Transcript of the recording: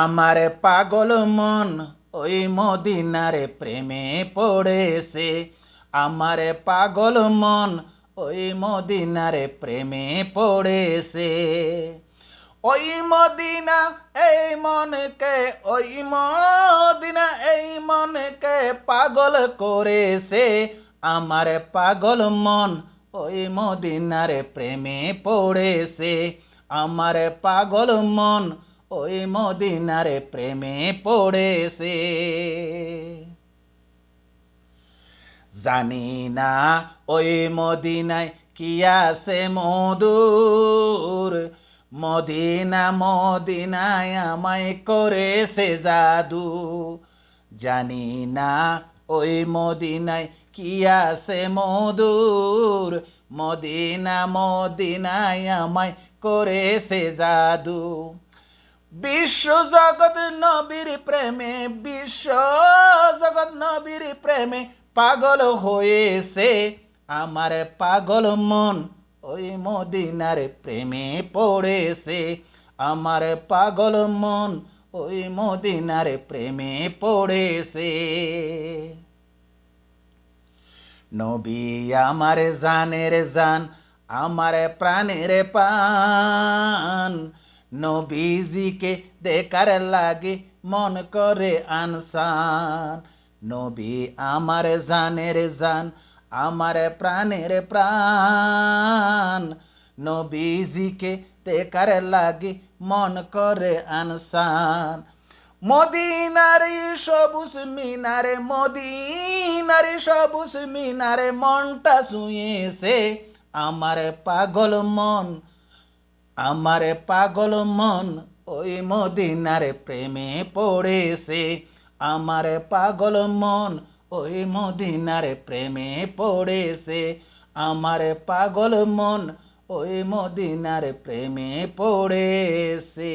আমার পাগল মন ওই মদিনার প্রেমে পড়েছে। আমার পাগল মন ওই মদিনার প্রেমে পড়েছে। ওই মদিনা এই মনকে, ওই মদিনা এই মনকে পাগল করেছে। আমার পাগল মন ওই মদিনার প্রেমে পড়েছে। আমার পাগল মন ওই মদিনার প্রেমে পড়েছে। জানি না ওই মদিনায় কি আছে মধুর, মদিনা মদিনায় আমায় করেছে জাদু। জানি না ওই মদিনায় কি আছে মধুর, মদিনা মদিনায় আমায় করেছে জাদু। বিশ্ব জগৎ নবীর প্রেমে, বিশ্ব জগৎ নবীর প্রেমে পাগল হয়েছে। আমার পাগল মন ওই মদিনার প্রেমে পড়েছে। আমার পাগল মন ওই মদিনার প্রেমে পড়েছে। নবী আমার জানের জান, আমার প্রাণের পান। নবীজিকে দেখার লাগে মন করে আনসান। নবী আমার জানের জান, আমার প্রাণের প্রাণ। নবীজিকে দেখার লাগে মন করে আনসান। মদিনারে সবুজ মিনারে, মদিনারে সবুজ মিনারে মনটা ছুঁয়েছে। আমার পাগল মন, আমার পাগল মন ওই মদিনার প্রেমে পড়েছে। আমার পাগল মন ওই মদিনার প্রেমে পড়েছে। আমার পাগল মন ওই মদিনার প্রেমে পড়েছে।